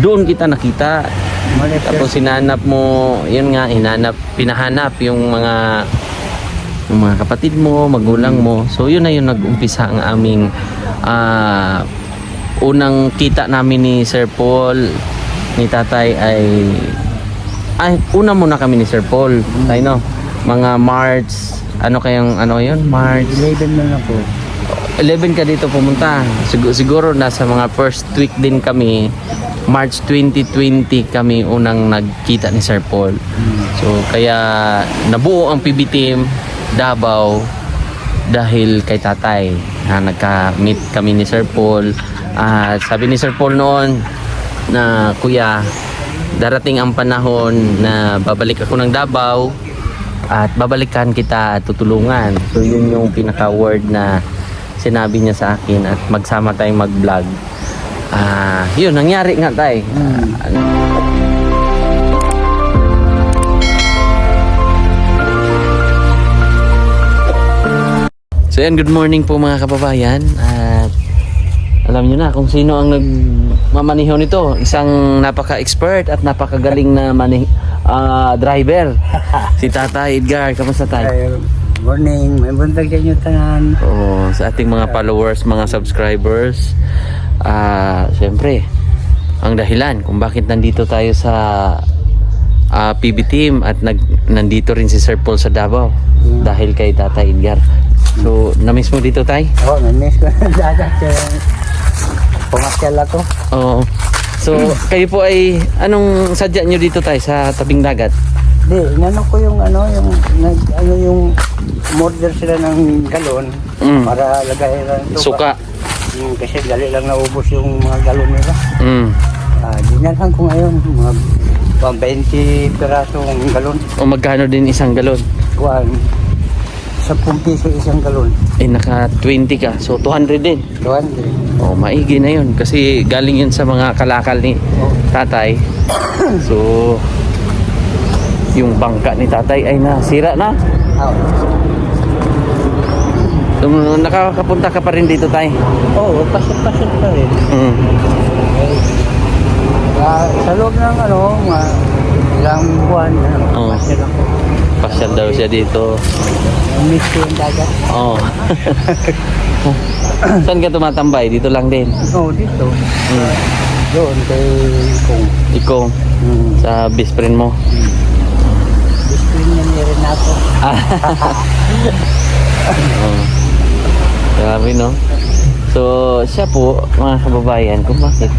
doon kita nakita. Tapos hinanap mo, yun nga, pinahanap yung mga kapatid mo, magulang mo. So yun na yung nag-umpisa ang aming unang kita namin ni Sir Paul, ni tatay ay una muna kami ni Sir Paul. Tayo no, mga March, March 11 na lang po. 11 ka dito pumunta. Siguro nasa mga first week din kami. March 2020 kami unang nagkita ni Sir Paul. So kaya nabuo ang PB team Davao dahil kay tatay. Nagka-meet kami ni Sir Paul. Sabi ni Sir Paul noon na, kuya, darating ang panahon na babalik ako ng Davao at babalikan kita at tutulungan. So yun yung pinaka-word na sinabi niya sa akin at magsama tayong mag-vlog. Yun, nangyari nga tayo. So yan, good morning po mga kababayan. At alam nyo na kung sino ang nagmamaniho nito. Isang napaka-expert at napakagaling na driver. Si Tata Edgar. Kamusta tayo? Morning, may buntag sa inyo tanan. Sa ating mga followers, mga subscribers. Siyempre, ang dahilan kung bakit nandito tayo sa PB team at nandito rin si Sir Paul sa Davao. Dahil kay Tata Edgar. So, na-miss mo dito, tay? Oo, na-miss ko na dagat. Pumasyal ako. Oo. So, kayo po ay, anong sadya nyo dito, tay, sa tabing dagat? Di, inano ko yung yung order sila ng galon para lagay lang Suka. Kasi dali lang naubos yung mga galon nila. Dinalhan ko ngayon, mga 20 pirasong galon. O magkano din isang galon? 10 piso isang galon. Naka 20 ka. So 200 din. 200. Maigi na yun. Kasi galing yun sa mga kalakal ni tatay. So, yung bangka ni tatay ay nasira na. So, nakakapunta ka pa rin dito, tay? Oo, pasok-pasok pa rin. Sa loob ng ilang buwan, pasyal ako. Pasyal daw siya dito. Miss ko yung dagat. Saan ka tumatambay? Dito lang din? Oo, dito. Doon kay Ikong. Ikong? Sa best friend mo? Best friend niya ni Renato. Grabe, no? So, siya po, mga kababayan, kung bakit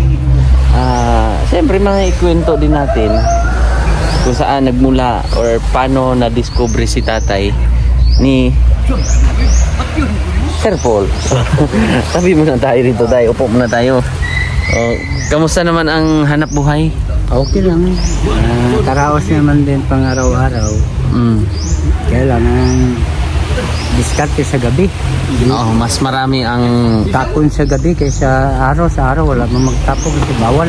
siyempre mga ikwento din natin kung saan nagmula or paano na-discover si tatay ni Sir Paul. Sabi muna tayo dito, tayo. Upo muna tayo. Kamusta naman ang hanap buhay? Okay lang. Taraos naman din pang araw-araw. Kailangan diskarte sa gabi. Mas marami ang tapon sa gabi kaysa araw. Sa araw wala mo magtapon kasi bawal.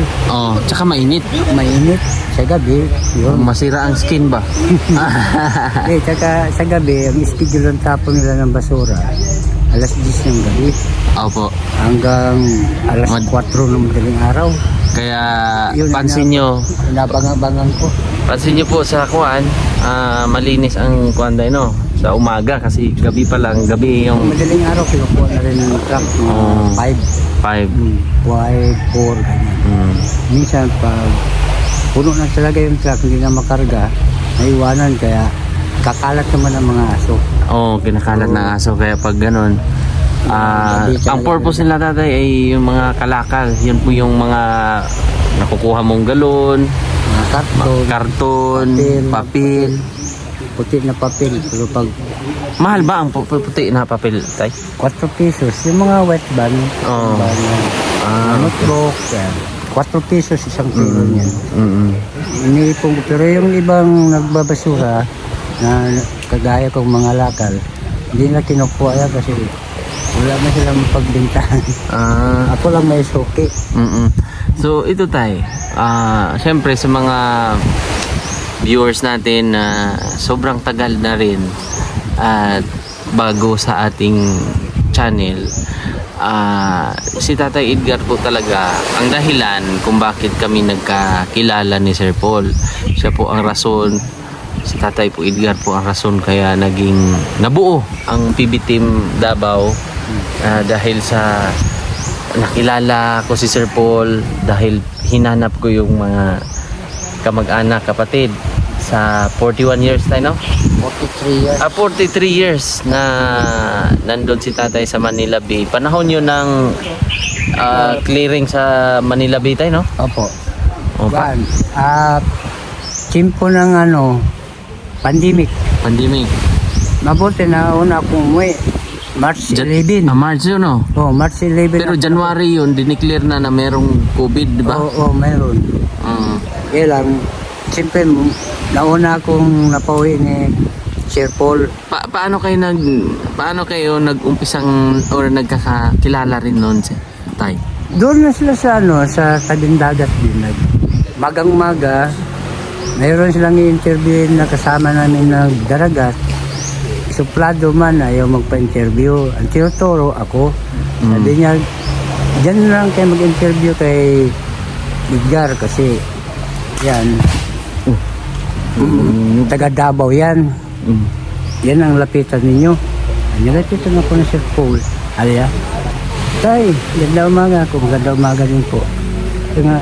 Tsaka mainit. Mainit sa gabi. Yun. Masira ang skin ba? Tsaka sa gabi, ang schedule ng tapon nila ng basura, alas 10 ng gabi. Opo. Hanggang alas 4 ng madaling araw. Kaya yun, pansin nyo. Inabangan ko. Pansin nyo po sa kuwan, malinis ang kuwan dahil, no? Sa umaga kasi gabi pa lang, gabi yung madaling araw kinukuha na rin ng truck 5 4 ganyan. Minsan pag puno na talaga yung truck, hindi na makarga, naiwanan, kaya kakalat naman ang mga aso. Kinakalat ng aso, kaya pag ganun ang purpose nila, tatay, ay yung mga kalakal. Yan po yung mga nakukuha mong galon, mga karton, papel. Puti na papel. Pero pag mahal ba ang puti na papel, tay? 4 pesos. Yung mga wet ban, notebook, 4 pesos isang kilo niyan. Iniipong, pero yung ibang nagbabasura na kagaya kong mga lakal, hindi na kinukuha yan kasi wala na silang pagbintahan. Ako lang may suki. So ito, tay, syempre sa mga viewers natin na sobrang tagal na rin at bago sa ating channel, si Tatay Edgar po talaga ang dahilan kung bakit kami nagkakilala ni Sir Paul. Siya po ang rason, si Tatay po Edgar po ang rason kaya naging nabuo ang PB Team Davao dahil sa nakilala ko si Sir Paul, dahil hinanap ko yung mga kamag-anak, kapatid sa 41 years tayo, no? 43 years. 43 years na nandun si Tatay sa Manila Bay. Panahon yun ng clearing sa Manila Bay tayo, no? Opo. Opa. Yan. Timpo ng pandemic. Pandemic. Mabuti na una akong umuwi. March 11. March yun, no? Oh, March 11. Pero January yun, dineclare na merong COVID, di ba? Oo, mayroon. Kaya lang, siyempre, nauna akong napauwi ni Sir Paul. Paano kayo nag-umpisang or nagkakakilala rin noon si Tay? Doon na sila sa tabing dagat din. Magang-maga, mayroon silang i-interview na kasama namin nagdaragat. Suplado man, ayaw magpa-interview. Ang tinuturo ako. Sabi niya, dyan lang kayo mag-interview kay Edgar kasi yan. Taga Davao yan. Yan ang lapitan ninyo. Nilapitan ako na Sir Paul. Alya, Tay, ganda umaga ako. Maganda umaga din po. Kaya nga,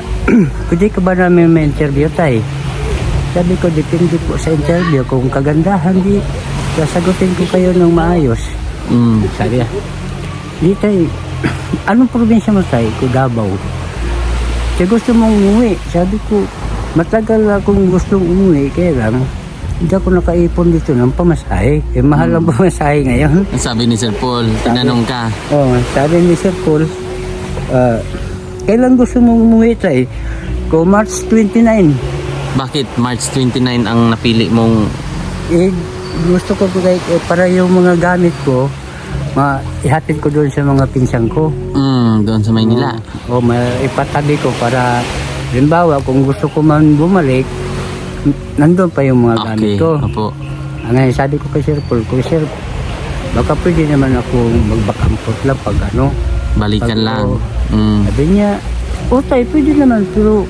pwede ka ba namin ma-interview, Tay? Sabi ko, depende po sa interview. Kung kagandahan, di sasagutin ko kayo ng maayos. Sabi niya, di Tay, anong probinsya mo, Tay? Ko Davao. Kaya gusto mong umuwi. Sabi ko, matagal akong gustong umuwi, kaya lang, hindi ako nakaipon dito ng pamasahe. Mahal ang pamasahe ngayon. Sabi ni Sir Paul, tinanong ka. Sabi ni Sir Paul, kailan gusto mong umuwi, Tay? Ko March 29. Bakit March 29 ang napili mong... Gusto ko para yung mga gamit ko, ihatid ko doon sa mga pinsang ko. Doon sa Maynila. Ipatabi ko para, halimbawa, kung gusto ko man bumalik, nandun pa yung mga gamit ko. Opo. Ngayon, sabi ko kay Sir Paul, Sir, baka pwede naman ako magbakampot lang pag Balikan lang. Sabi niya, Tay, pwede naman, pero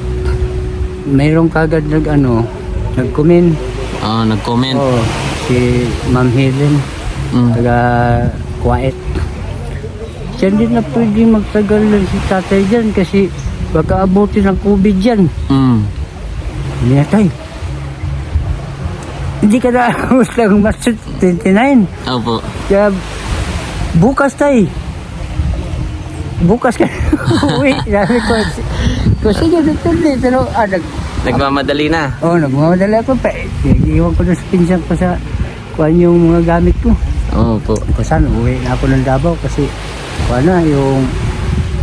mayroong kagad nag-comment. Nag-comment. Si Ma'am Helen, taga Kuwait. Siya hindi na pwede magtagal lang si Tatay dyan kasi baka abutin ng COVID dyan. Hindi na, Tay. Hindi ka na gusto ng March 29. Opo. Kaya bukas, Tay. Bukas ka uwi. Sabi ko, sige, depende. Pero, Nagmamadali na. Nagmamadali ako pa. Iiwan ko na sa pinsan ko sa kuhan yung mga gamit ko. Opo. Kusan, uwi na ako ng Davao kasi kuhan na yung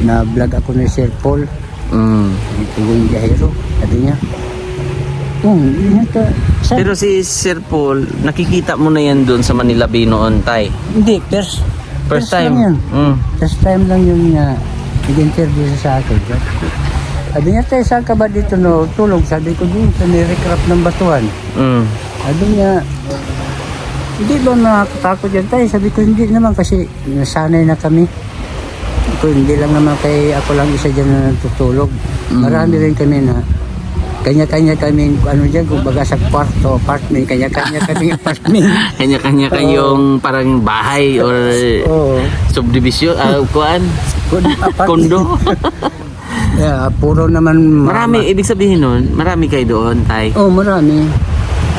na-vlog ako ni Sir Paul. Ito yung biyahero. Sabi niya, pero si Sir Paul, nakikita mo na yan doon sa Manila Bay noon, Tay? Hindi, first time. Lang yun. First time lang yun na nag-interview sa akin. Sabi niya, Tay, saan ka ba dito tulog? Sabi ko, doon sa nirecraft ng batuan. Sabi niya, hindi ba nakakatakot yan, Tay? Sabi ko, hindi naman kasi nasanay na kami. Hindi lang naman kay ako lang isa dyan na natutulog. Marami rin kami na kanya-kanya kami, dyan, kung baga sa kwarto, apartment, kanya-kanya kami apartment. Kanya-kanya kayong parang bahay or subdivision, kuan? Kondo. Puro naman. Marami, ibig sabihin nun, marami kayo doon, Tay? Marami.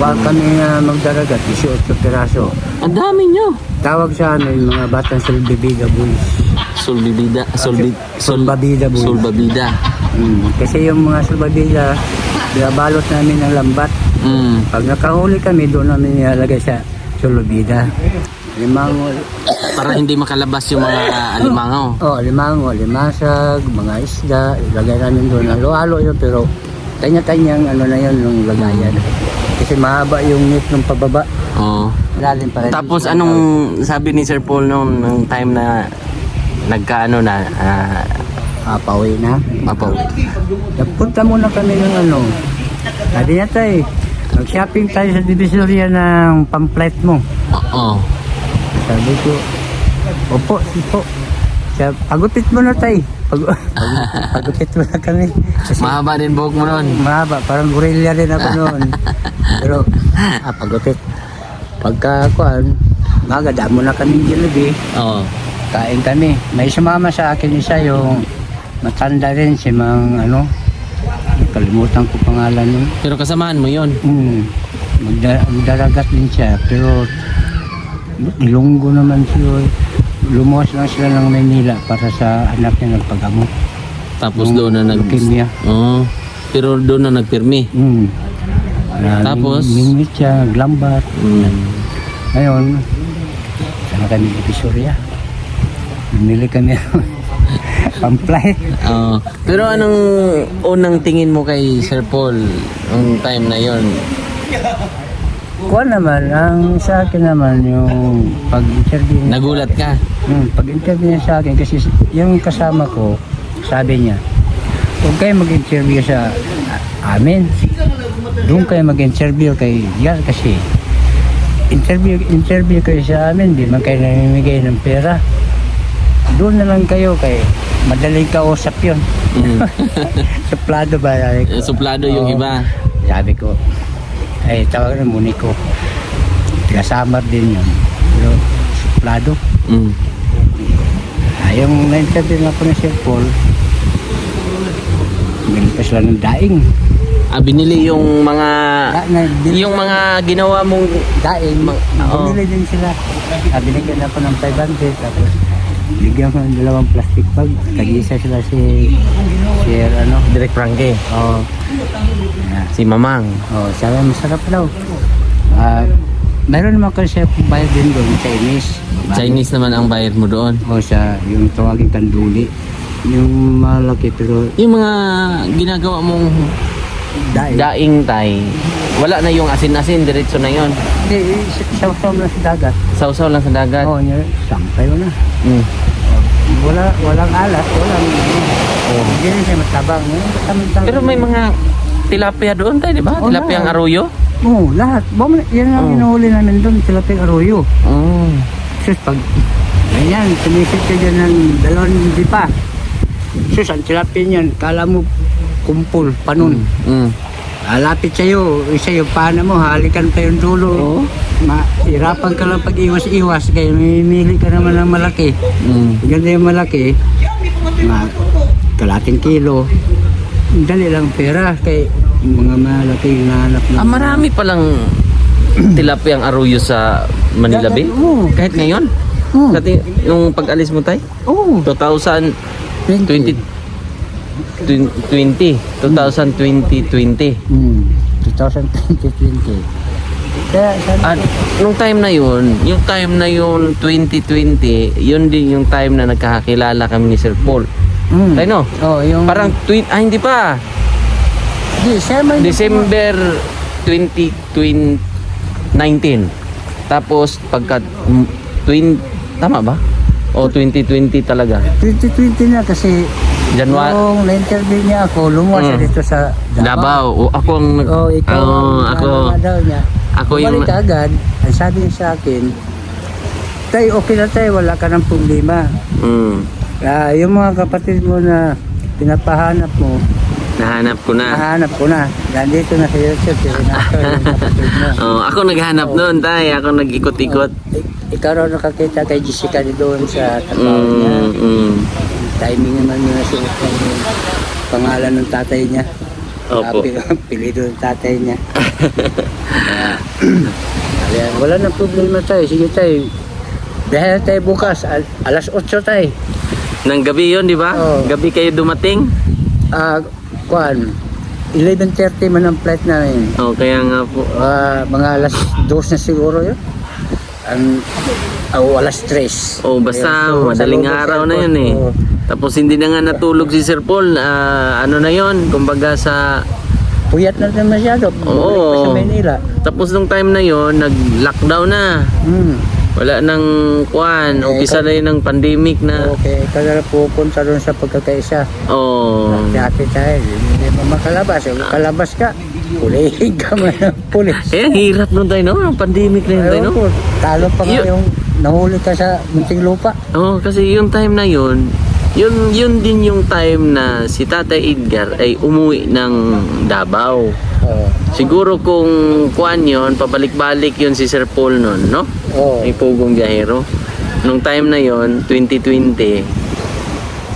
Huwag kami magdaragat, 18 piraso. Ang dami nyo. Tawag sa amin, mga batang Sulbibida Boys. Sulbabida Boys. Sulbabida. Kasi yung mga Sulbabida, binabalot namin ng lambat. Pag nakahuli kami, doon namin nilalagay sa Sulbabida. Limango. Para hindi makalabas yung mga alimango. Limango, limasag, mga isda, ilagay namin doon. Halo-halo yun, pero kanya-kanyang na yun, yung lagayan. Kasi mahaba yung net ng pababa. Lalim pa rin. Tapos anong sabi ni Sir Paul nung time na nagkaano na pauwi na. Nagpunta muna kami ng sabi niya, Tay, mag-shopping tayo sa Divisoria ng pamphlet mo. Oo. Sabi ko, opo, sipo. Siya, pagupit mo na tay. Pagupit mo na kami. Kasi Mahaba din buhok mo noon. mahaba, parang gorilla rin ako noon. Pero, pagupit. Pagkakuan, magadamo na kami Jollibee. Oo. Kain kami. May sumama sa akin isa yung matanda rin si Mang kalimutan ko pangalan nun. Pero kasamahan mo yon. Magdaragat din siya pero ilunggo naman siya. Lumuwas lang sila ng Maynila para sa anak niya nagpagamot. Tapos Yung doon na leukemia. Oo. Pero doon na nagpirmi. Tapos mingit siya, glambat. Ngayon, sana kami Divisoria. Bumili kami pang-flight. Oo. Pero anong unang tingin mo kay Sir Paul nung time na yon? Kuha naman, ang sa akin naman yung pag-interview niya. Nagulat ka? Pag-interview niya sa akin kasi yung kasama ko, sabi niya, huwag kayo mag-interview sa amin. Doon kayo mag-interview kay Diaz kasi interview kayo sa amin, di man kayo namimigay ng pera. Doon na lang kayo kay madaling kausap yun. Suplado ba? Suplado yung Oo. iba. Sabi ko, ay tawag na muni ko. Taga-Samar din yun. Pero suplado. Yung na-interview na po ni Sir Paul, ganun pa sila ng daing. Binili yung mga yung mga ginawa mong daing, Oo. bumili din sila. Binigyan na po ng 500 tapos bigyan ko ng 2 plastic bag. Tag-isa sila si Direk Frankie, oh, si Mamang. sabi masarap daw. Meron naman kasi siya bayad din doon, Chinese. Chinese naman ang bayad mo doon. Sa yung tawagin kanduli. Yung malaki pero Yung mga ginagawa mong daing. daing tay, wala na yung asin-asin, diretso na yon. Hindi, saw-saw na sa dagat. Sausaw lang sa dagat. Sampay mo na. Mm. Walang alat, hindi rin siya matabang. Pero may mga tilapia doon tayo, di ba? Oh, Tilapia ang lahat. arroyo. Lahat. Yan ang Oo. inuhuli namin doon, tilaping arroyo. Oh. Sus, pag, ayan, tumisit ka dyan ng 2 dipa. Sus, ang tilapin yan, kala mo kumpul, panon. Alapit sa'yo, isa yung pana mo, halikan pa yung dulo. Oo. Mahirapan ka lang pag-iwas-iwas, kaya mamimili ka naman ng malaki. Ganda yung malaki, kalating kilo. Dali lang pera, kay mga malaki nahanap na. Marami palang tilapia ang arroyo sa Manila Bay. Oo. Kahit ngayon. Oo. Kasi nung pag-alis mo tayo, Oo. 2020. 2020. 2020. Kaya At nung time na yun, yung time na yun 2020, yun din yung time na nagkakakilala kami ni Sir Paul. Tayo no? yung Parang hindi pa. December 2019. Tapos pagka tama ba? O 2020 talaga. 2020 na kasi January. nung na-interview niya ako, lumuwas siya dito sa Davao. O, ako ang ikaw daw niya. Ako yung Bumalik agad, ang sabi niya sa akin, tay, okay na tayo, wala ka ng problema. Yung mga kapatid mo na pinapahanap mo, nahanap ko na. nahanap ko na. Nandito na sa YouTube, si Renato, yung kapatid mo. Ako naghanap noon, tay. Ako nag-ikot-ikot. Ikaw raw nakakita kay Jessica doon sa trabaho niya. Timing naman niya siya yung pangalan ng tatay niya. Opo. Pilido ng tatay niya. Kaya, wala na problema tayo. Sige tayo. Dahil tayo bukas, alas 8 tayo. Nang gabi yun, di ba? Oo. Gabi kayo dumating? Kuan, 11:30 man ang flight namin. Kaya nga po. Mga alas 2 na siguro yun. Alas 3. Basta Ayun, so, madaling sa loob ng araw na airport, yun eh. oo. Tapos hindi na nga natulog si Sir Paul. Ano na yun, kumbaga sa... Puyat na rin masyado. Bumalik pa sa Oo. Maynila. Tapos nung time na yun, nag-lockdown na. Wala nang kuan. Umpisa na yun ng pandemic na. Okay, ikaw na pupunta doon sa pagkakaisa. Dati tayo, hindi mo makalabas. Kung kalabas ka, pulihin ka man ng pulis. Ang hirap nun tayo, no? Ang pandemic na yun tayo, no? Ayun po, talo pa nga Yun. yung nahuli ka sa munting lupa. Oo, kasi yung time na yun din yung time na si Tatay Edgar ay umuwi ng Davao. Oo. Siguro kung kuan yun, pabalik-balik yun si Sir Paul nun, no? Oo. May pugong biyahero. Nung time na yon 2020,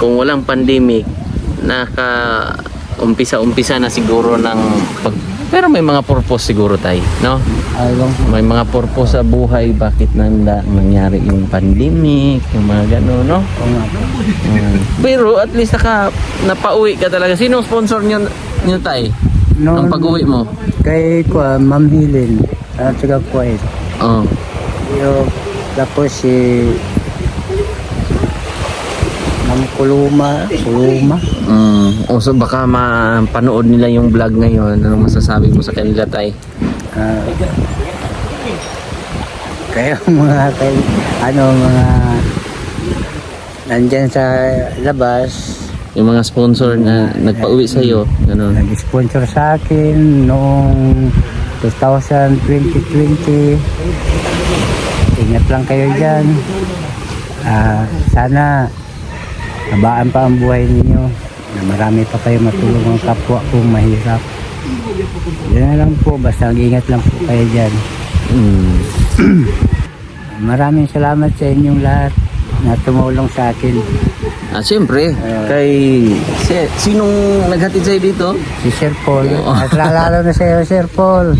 kung walang pandemic, umpisa na siguro ng pero may mga purpose siguro tayo, no? Ayun. May mga purpose sa buhay bakit nangyari yung pandemic, yung mga gano'n, no? Oo nga po. Pero at least napauwi ka talaga. Sino sponsor nyo tay? Ang pag-uwi mo? Kay Ma'am Helen at saka Kuwait. Oo. Yung tapos si Ma'am Kuluma. O so baka mapanood nila yung vlog ngayon. Anong masasabi mo sa kanila tay? Kaya mga mga nandyan sa labas, Yung mga sponsor na nagpa-uwi sa iyo, ganun. nag-sponsor sa akin noong 2020. Ingat lang kayo dyan. Sana habaan pa ang buhay ninyo na marami pa kayo matulong ang kapwa kung mahirap. Yan na lang po, basta ingat lang po kayo dyan. Maraming salamat sa inyong lahat na tumulong sa akin. Siyempre, sinong naghatid sa'yo dito? Si Sir Paul. Oo. At lalo na sa iyo, Sir Paul.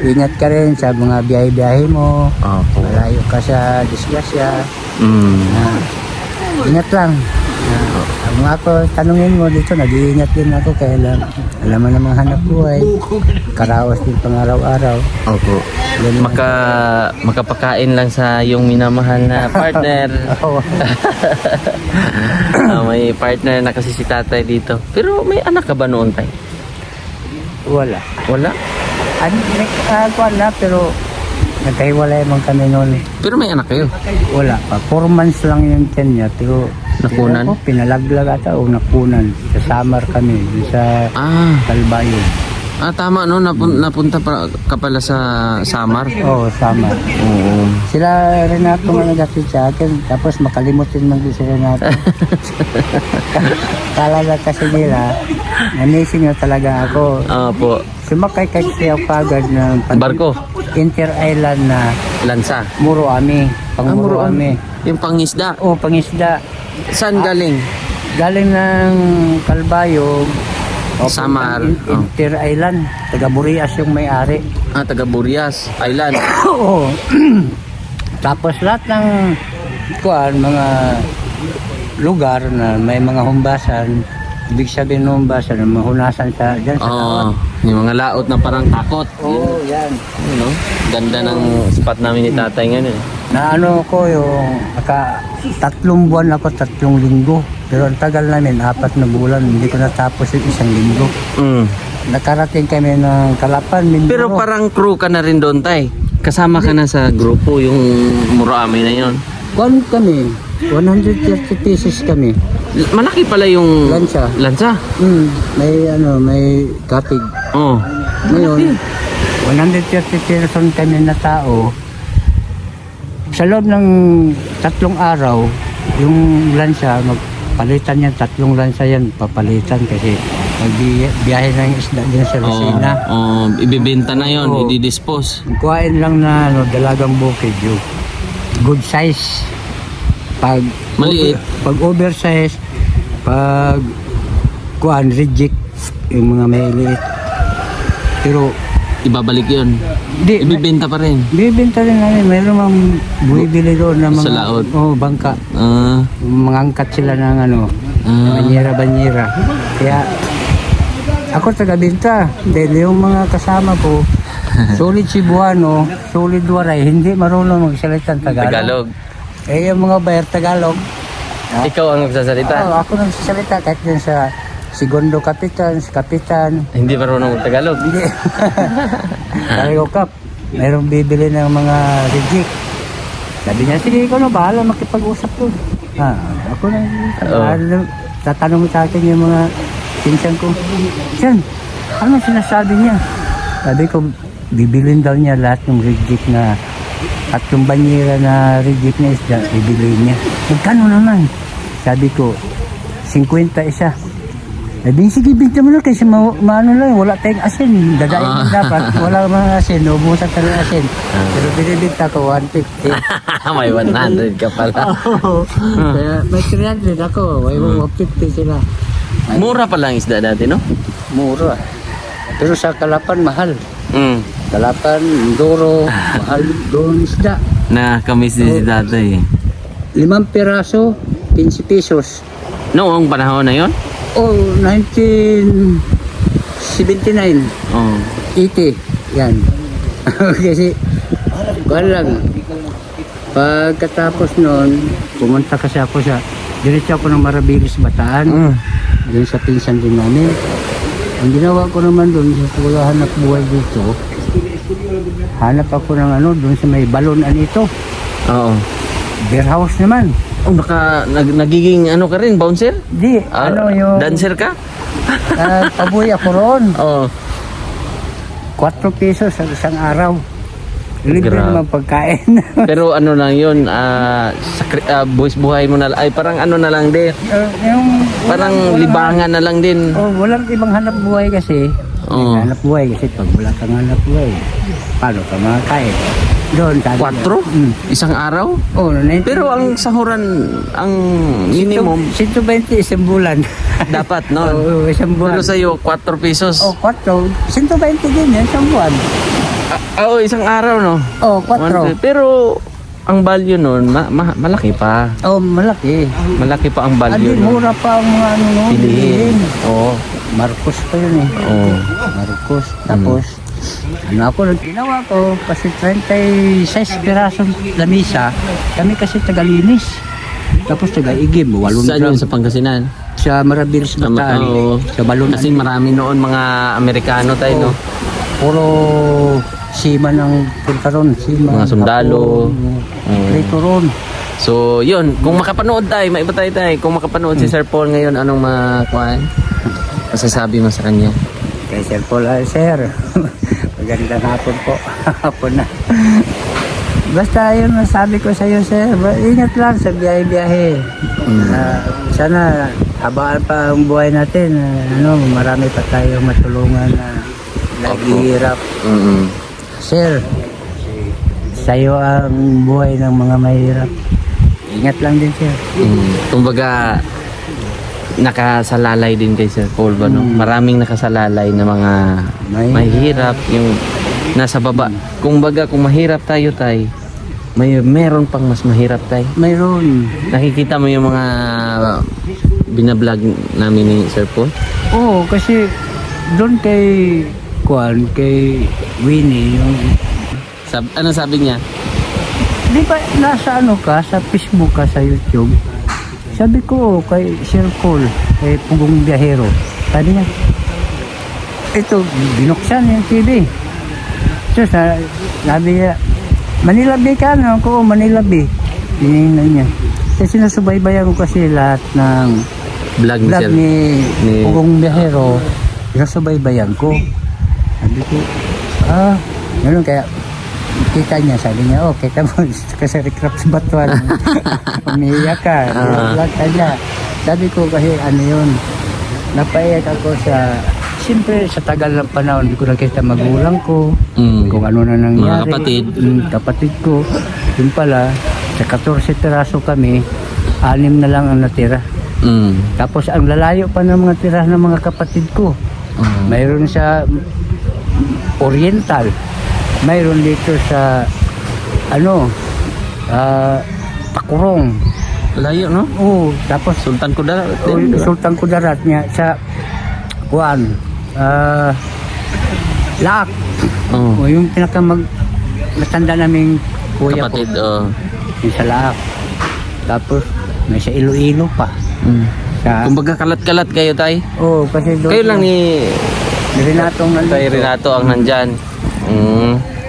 Ingat ka rin sa mga biyahe-biyahe mo. Opo. Malayo ka sa disgrasya. Ingat lang. Ako, tanungin mo dito, nag-iingat din ako kaya alam mo namang hanap buhay. Karaos din pang-araw-araw. Opo. Makapakain lang sa yung minamahal na partner. Oo. May partner na kasi si tatay dito. Pero may anak ka ba noon tay? Wala. Wala? Kuwan na, pero nagkahiwalay man kami noon. Pero may anak kayo? Wala pa. 4 months lang yung tiyan niya. Pero Napunan? Ako, pinalaglag ata o napunan. Sa Samar kami. Sa Calbayo. Tama no, napunta ka pala sa Samar. Oo, Samar. Oo. Sila Renato nga nag-atid sa akin. Tapos makalimutin man din si Renato. Talaga kasi nila, na-missing na talaga ako. Opo. Sumakay kasi ako agad ng Barko? Inter-island na Lansa? Muruami. Pang-Muruami. Yung pangisda? Oo, pangisda. Saan galing? Galing ng Calbayo. Samar. Inter-island. Taga Burias yung may-ari. Taga Burias Island. Oo. Tapos lahat ng mga lugar na may mga humbasan, ibig sabihin ng humbasan, mahunasan sa dyan sa tawad. Yung mga laot na parang takot. Oo, yan. Ano? Ganda ng spot namin ni tatay ngayon. Na ko yung 3 buwan ako, 3 linggo. Pero ang tagal namin, 4 na bulan, hindi ko natapos yung 1 linggo. Nakarating kami ng Kalapan, Mindoro. Pero parang crew ka na rin doon tay. Kasama ka na sa grupo, yung Muruami na yon. Kuwan kami, 130 pieces kami. Malaki pala yung Lansa. Lansa? May katig. Oo. Ngayon, 130 person kami na tao. Sa loob ng 3 araw, yung lansa, magpalitan yan, 3 lansa yan, papalitan kasi magbiyahe ng isda din sa Lucena. Ibibenta na yon, Oo. i-dispose. Kuhain lang na dalagang bukid yung good size. Pag Maliit. Pag oversize, pag reject yung mga may liit. Pero Ibabalik yon. Ibibenta pa rin. bibenta rin namin. Mayroon mang bumibili doon ng mga Sa laot? bangka. Ah. Mangangkat sila ng banyera. Kaya ako taga-binta. Dahil yung mga kasama ko, solid Cebuano, solid Waray, hindi marunong magsalita ng Tagalog. Yung mga bayer Tagalog. Ikaw ang nagsasalita? Ako nagsasalita kahit din sa segundo kapitan, si kapitan. Hindi marunong Tagalog? Hindi. Sabi ko, Kap, mayroong bibili ng mga reject. Sabi niya, sige, ikaw na, bahala makipag-usap doon. Ako na, tatanong sa akin yung mga pinsan ko, Diyan, ano sinasabi niya? Sabi ko, bibilin daw niya lahat ng reject na At yung banyera na reject na isda, bibili niya. Magkano naman? Sabi ko, 50 isa. Sabi, sige, bigta mo na kasi maano lang, wala tayong asin. Dadain mo dapat, wala mga asin, ubusan ka ng asin. Pero binibigta ko, 150. May 100 ka pala. Oo. Kaya may 300 ako, may 150 sila. Mura pa lang isda dati, no? Mura. Pero sa Kalapan, mahal. Mm. Kalapan, Mindoro, mahal doon isda. Na kamis din si dati. 5 piraso, 15 pesos. Noong panahon na yon? Oh, 1979, Oh. 80, yan. Kasi, wala lang. Pagkatapos noon, pumunta kasi ako diretso ako ng Marabilis, Bataan. Doon sa pinsan din namin. Ang ginawa ko naman doon, wala hanap buhay dito. Hanap ako ng doon sa may balonan ito. Oo. Beer house naman. Oh, baka nagiging ano ka rin, bouncer? Di, yung Dancer ka? pabuhay ako roon. Oo. 4 pesos sa isang araw. Libre Grabe. naman pagkain. Pero ano lang yun, buwis buhay mo na ay parang ano na lang din. Yung, Parang libangan na lang din. Oh, walang ibang hanap buhay kasi. Oo. Hanap buhay kasi pag wala kang hanap buhay, paano ka makakain? Doon, sabi niya. 4? Isang araw? Oh, 19. Pero ang sahuran, ang minimum, 120 isang bulan. dapat, no? Oo, isang buwan. Pero sa'yo, 4 pesos. Oh, 4. 120 din yan, isang buwan. Oo, isang araw, no? Oh, 4. Pero, ang value nun, malaki pa. Oh, malaki. Malaki pa ang Adi, value nun. mura pa ang mga noon. Piliin. Oo. Marcos pa yun eh. Oo. Marcos. Tapos, ako nang ginawa ko, kasi 36 pirasong lamisa, kami kasi tagalinis. Tapos taga-igib, 8 Saan drum. yun sa Pangasinan? Sa Marabilis, Bataan. Oo. Sa Balon. Kasi marami noon mga Amerikano tayo, no? Puro sima ng puntaron. Sima, Mga sundalo. Rito ron. So, yun. Kung makapanood tayo, maiba tayo. Kung makapanood si Sir Paul ngayon, anong makuhaan? Masasabi mo sa kanya? Kay Sir Paul, sir. Magandang hapon po. Hapon na. Basta yun masabi ko sa iyo, sir. Ingat lang sa biyahe-biyahe. Sana habaan pa ang buhay natin. Marami pa tayo matulungan na naghihirap. Sir, sa'yo ang buhay ng mga mahirap. Ingat lang din, sir. Kumbaga, nakasalalay din kay Sir Paul ba, no? Maraming nakasalalay na mga mahirap, yung nasa baba. Kumbaga, kung mahirap tayo, meron pang mas mahirap tayo. Mayroon. Nakikita mo yung mga binablog namin ni Sir Paul? Oo, kasi doon kay Winnie, yung Ano sabi niya? di ba nasa sa Facebook ka, sa YouTube? Sabi ko kay Sir Paul, kay Pugong Biyahero, sabi niya, ito, binuksan yung TV. So, sabi niya, Manila Bay ka, no? Ko, Manila Bay. Tinignan niya. Kasi sinusubaybayan ko kasi lahat ng Vlog ni vlog Sir. ni Pugong Biyahero. Sinusubaybayan ko. Sabi ko, ganun kaya, kita niya, sabi niya, kita mo, kasi recraft sa batuan. Umiiyak ka, vlog ka niya. Sabi ko kasi yun, napaiyak ako siyempre sa tagal ng panahon, hindi ko nakita magulang ko, kung ano na nangyari. Mga kapatid. Kapatid ko, yun pala, sa 14 piraso kami, 6 na lang ang natira. Tapos ang lalayo pa ng mga tira ng mga kapatid ko. Mayroon sa Oriental, mayroon dito sa Takurong. Layo, no? Oo, tapos Sultan Kudarat. Sultan Kudarat niya sa Laak. Oh. O yung matanda naming kuya Kapatid, ko. Yung sa Laak. Tapos may sa Iloilo pa. Kumbaga kalat-kalat kayo, tay? Oo, kasi doon. Kayo lang ni Renatong nandito. Tay Renato ang nandyan.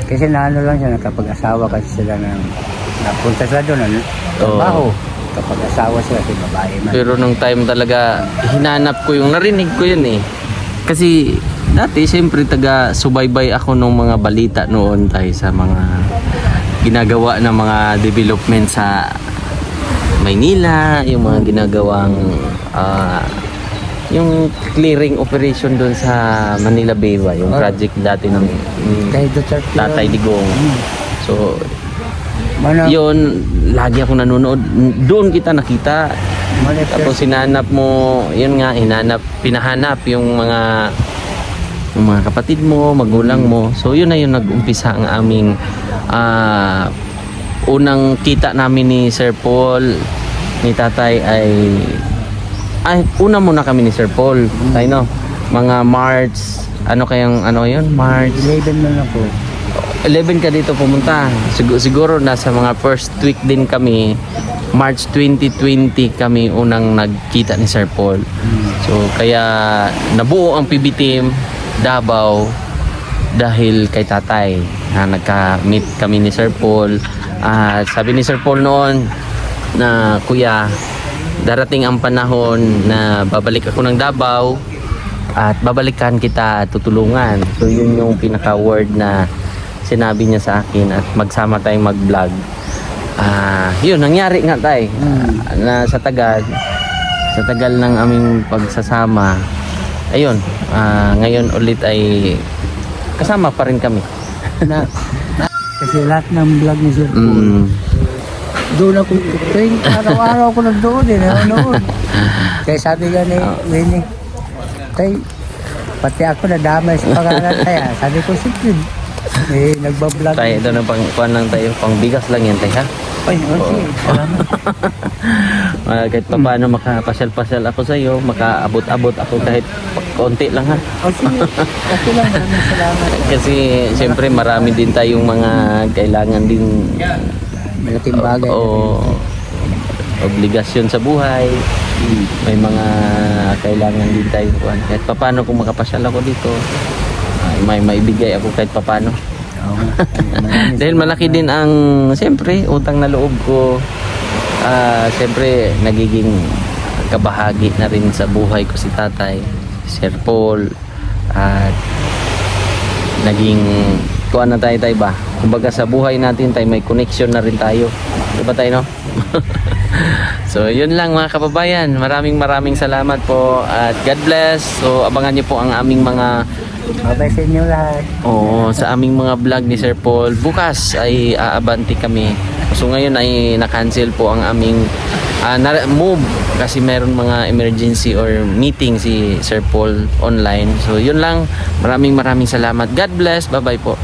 Kasi lang siya, nakapag-asawa kasi sila napunta sila doon, trabaho. Kapag-asawa sila, si babae man. Pero nung time talaga, hinanap ko narinig ko yun eh. Kasi dati, siyempre, taga-subaybay ako ng mga balita noon tayo sa mga ginagawa ng mga development sa Maynila, yung mga ginagawang yung clearing operation doon sa Manila Bay ba, yung project dati ng Kay Duterte. Tatay Digong. So, Mana, yun, lagi ako nanonood. Doon kita nakita. Tapos hinanap mo, yun nga, pinahanap yung mga kapatid mo, magulang mo. So yun na yung nag-umpisa ang aming unang kita namin ni Sir Paul, ni Tatay ay una muna kami ni Sir Paul. Tayo no, mga March, March 11 na lang po. 11 ka dito pumunta. Siguro nasa mga first week din kami. March 2020 kami unang nagkita ni Sir Paul. So kaya nabuo ang PB team Davao dahil kay Tatay. Nagka-meet kami ni Sir Paul. Sabi ni Sir Paul noon na, kuya, darating ang panahon na babalik ako ng Davao at babalikan kita, tutulungan. So yun yung pinaka-word na sinabi niya sa akin at magsama tayong mag-vlog. Yun, nangyari nga tayo. Na sa tagal ng aming pagsasama, ayun, ngayon ulit ay kasama pa rin kami. Kasi lahat ng vlog ni Sir Paul, doon ako, araw-araw ako nagdoon nanonood. Kaya sabi nga ni Winnie, tay, pati ako nadamay sa pangalan tayo. Sabi ko, sige, nagbablog. Tayo, ito na kuhan lang tayo, pang bigas lang yan tayo, ha? Ay, okay, salamat. Kahit pa paano makapasyal-pasyal ako sa iyo, makaabot-abot ako kahit konti lang, ha? O sige, okay lang, maraming salamat. Kasi siyempre marami din tayong mga kailangan din Malaking bagay. obligasyon sa buhay. May mga kailangan din tayo kuhan. Kahit pa paano kung makapasyal ako dito, may maibigay ako kahit pa paano. Dahil malaki din ang siyempre utang na loob ko. Siyempre nagiging kabahagi na rin sa buhay ko si Tatay, Sir Paul, at naging kuha na tayo ba? Kumbaga sa buhay natin tayo may connection na rin tayo. Diba tayo, no? So yun lang mga kababayan, maraming salamat po at God bless. So abangan niyo po ang aming mga Babay sa inyo lahat. sa aming mga vlog ni Sir Paul. Bukas ay aabanti kami. So ngayon ay na-cancel po ang aming move kasi meron mga emergency or meeting si Sir Paul online. So yun lang, maraming salamat. God bless. Bye bye po.